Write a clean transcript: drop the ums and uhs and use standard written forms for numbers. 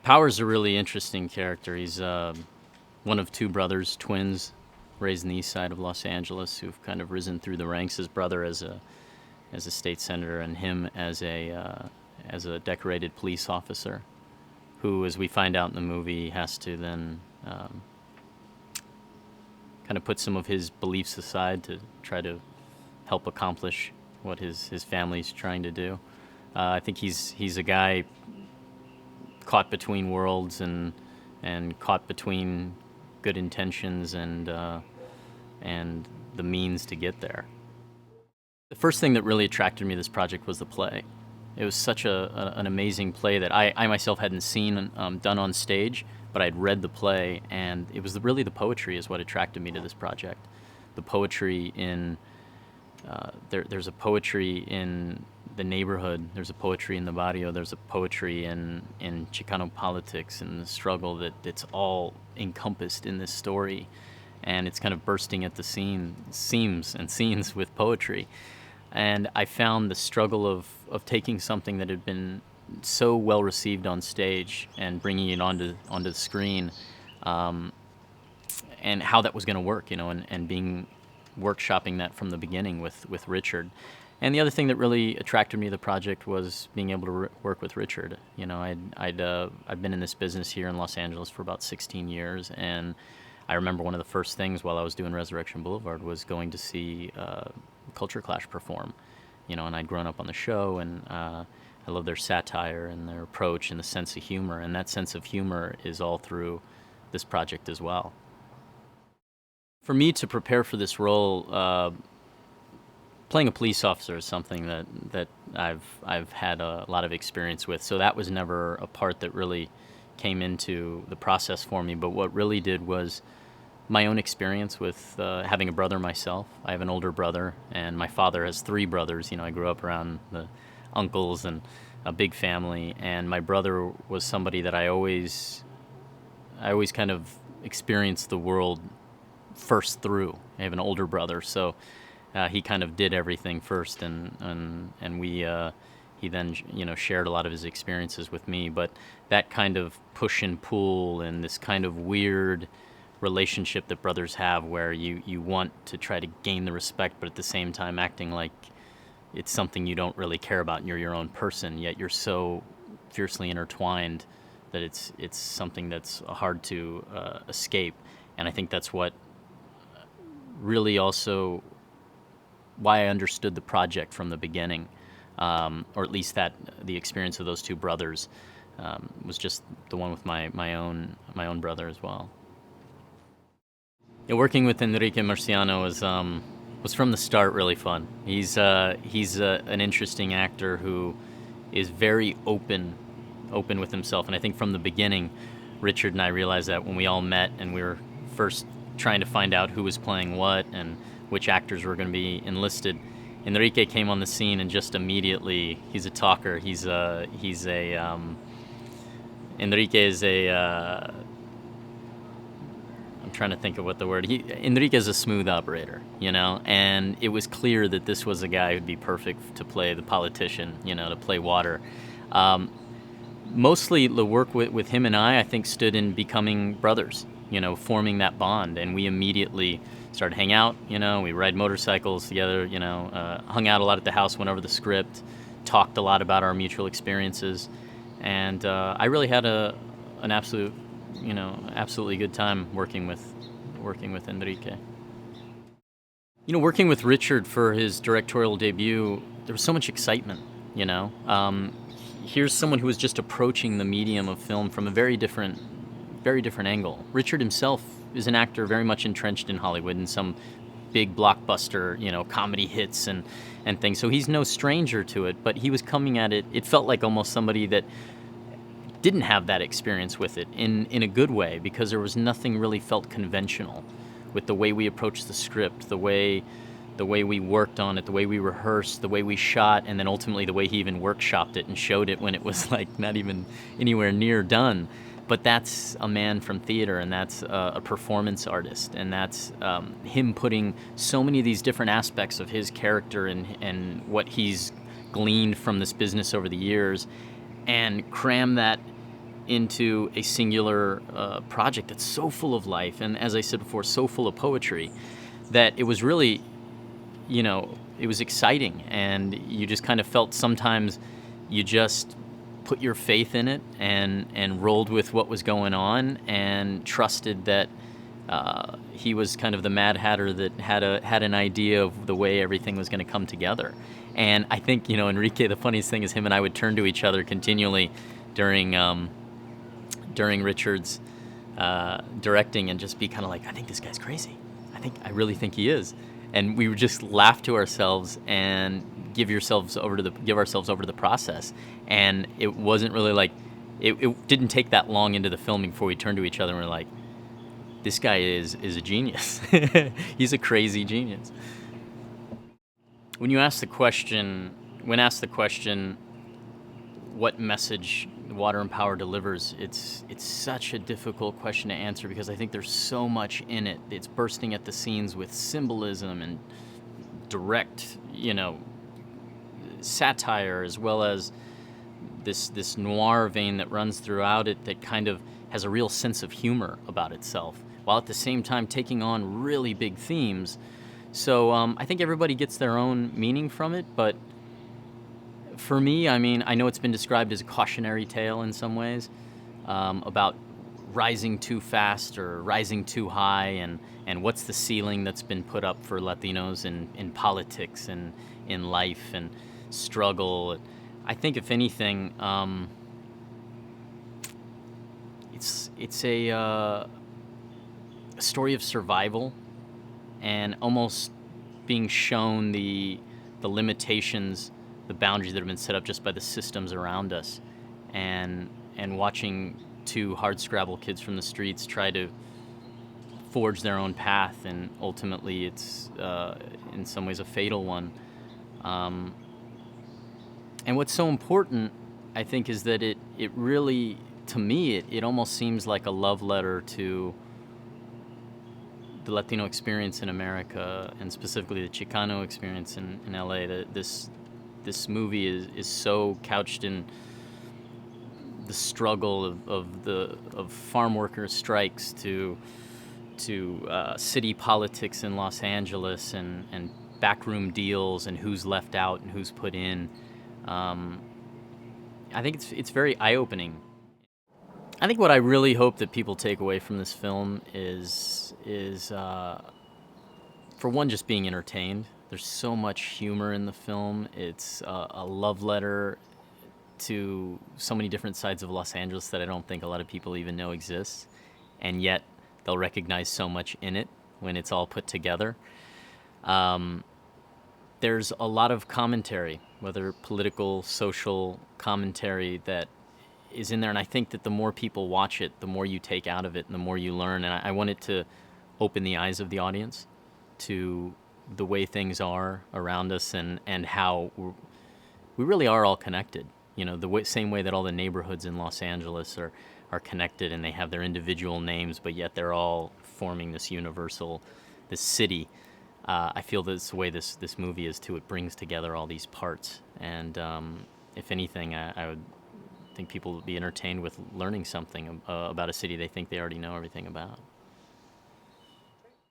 Power's a really interesting character. He's one of two brothers, twins, raised in the east side of Los Angeles, who've kind of risen through the ranks. His brother as a state senator, and him as a decorated police officer, who, as we find out in the movie, has to then kind of put some of his beliefs aside to try to help accomplish what his family's trying to do. I think he's a guy caught between worlds and caught between good intentions and the means to get there. The first thing that really attracted me to this project was the play. It was such an amazing play that I myself hadn't seen done on stage, but I'd read the play, and it was really the poetry is what attracted me to this project. The poetry in there's a poetry in the neighborhood, there's a poetry in the barrio, there's a poetry in Chicano politics and the struggle that's all encompassed in this story, and it's kind of bursting at the seams with poetry. And I found the struggle of taking something that had been so well received on stage and bringing it onto the screen, and how that was going to work, and being workshopping that from the beginning with Richard. And the other thing that really attracted me to the project was being able to work with Richard. I've been in this business here in Los Angeles for about 16 years, and I remember one of the first things while I was doing Resurrection Boulevard was going to see Culture Clash perform. And I'd grown up on the show, and I love their satire and their approach and the sense of humor, and that sense of humor is all through this project as well. For me to prepare for this role, playing a police officer is something that I've had a lot of experience with, so that was never a part that really came into the process for me. But what really did was my own experience with having a brother myself. I have an older brother, and my father has three brothers. I grew up around the uncles and a big family, and my brother was somebody that I always kind of experienced the world first through. I have an older brother, so he kind of did everything first, and he then shared a lot of his experiences with me. But that kind of push and pull and this kind of weird relationship that brothers have, where you want to try to gain the respect, but at the same time acting like it's something you don't really care about and you're your own person, yet you're so fiercely intertwined that it's something that's hard to escape. And I think that's what really also why I understood the project from the beginning, or at least that the experience of those two brothers was just the one with my own brother as well. Yeah, working with Enrique Marciano was from the start really fun. He's an interesting actor who is very open with himself, and I think from the beginning, Richard and I realized that when we all met and we were first trying to find out who was playing what and which actors were going to be enlisted, Enrique came on the scene and just immediately, he's a talker. Enrique is I'm trying to think of what the word. Enrique is a smooth operator, and it was clear that this was a guy who'd be perfect to play the politician, to play Water. Mostly the work with him and I think, stood in becoming brothers, forming that bond, and we immediately started hang out, we ride motorcycles together, hung out a lot at the house, went over the script, talked a lot about our mutual experiences, and I really had an absolutely good time working with Enrique. Working with Richard for his directorial debut, there was so much excitement, Here's someone who was just approaching the medium of film from a very different angle. Richard himself is an actor very much entrenched in Hollywood and some big blockbuster, comedy hits and things. So he's no stranger to it, but he was coming at it. It felt like almost somebody that didn't have that experience with it in a good way, because there was nothing really felt conventional with the way we approached the script, the way we worked on it, the way we rehearsed, the way we shot, and then ultimately the way he even workshopped it and showed it when it was like not even anywhere near done. But that's a man from theater, and that's a performance artist, and that's him putting so many of these different aspects of his character and what he's gleaned from this business over the years, and cram that into a singular project that's so full of life, and as I said before, so full of poetry, that it was really, it was exciting, and you just kind of felt sometimes you just put your faith in it and rolled with what was going on and trusted that he was kind of the Mad Hatter that had an idea of the way everything was going to come together. And I think, Enrique, the funniest thing is him and I would turn to each other continually during Richard's directing and just be kind of like, I think this guy's crazy. I really think he is. And we would just laugh to ourselves and give ourselves over to the process. And it wasn't really like, it didn't take that long into the filming before we turned to each other and we're like, this guy is a genius. He's a crazy genius. When asked the question, what message Water and Power delivers, it's such a difficult question to answer because I think there's so much in it. It's bursting at the seams with symbolism and direct, satire, as well as this noir vein that runs throughout it that kind of has a real sense of humor about itself, while at the same time taking on really big themes. So I think everybody gets their own meaning from it, but for me, I know it's been described as a cautionary tale in some ways, about rising too fast or rising too high, and what's the ceiling that's been put up for Latinos in politics and in life and struggle. I think, if anything, it's a story of survival and almost being shown the limitations, the boundaries that have been set up just by the systems around us, and watching two hardscrabble kids from the streets try to forge their own path, and ultimately it's in some ways a fatal one. And what's so important, I think, is that it really, to me, it almost seems like a love letter to the Latino experience in America, and specifically the Chicano experience in LA. That this movie is so couched in the struggle of farm worker strikes to city politics in Los Angeles, and backroom deals, and who's left out and who's put in. I think it's very eye-opening. I think what I really hope that people take away from this film is for one, just being entertained. There's so much humor in the film. It's a love letter to so many different sides of Los Angeles that I don't think a lot of people even know exists, and yet they'll recognize so much in it when it's all put together. There's a lot of commentary, whether political, social commentary, that is in there, and I think that the more people watch it, the more you take out of it and the more you learn. And I want it to open the eyes of the audience to the way things are around us, and how we really are all connected. Same way that all the neighborhoods in Los Angeles are connected, and they have their individual names, but yet they're all forming this city. I feel that's the way this movie is too. It brings together all these parts, and if anything, I would think people would be entertained with learning something about a city they think they already know everything about.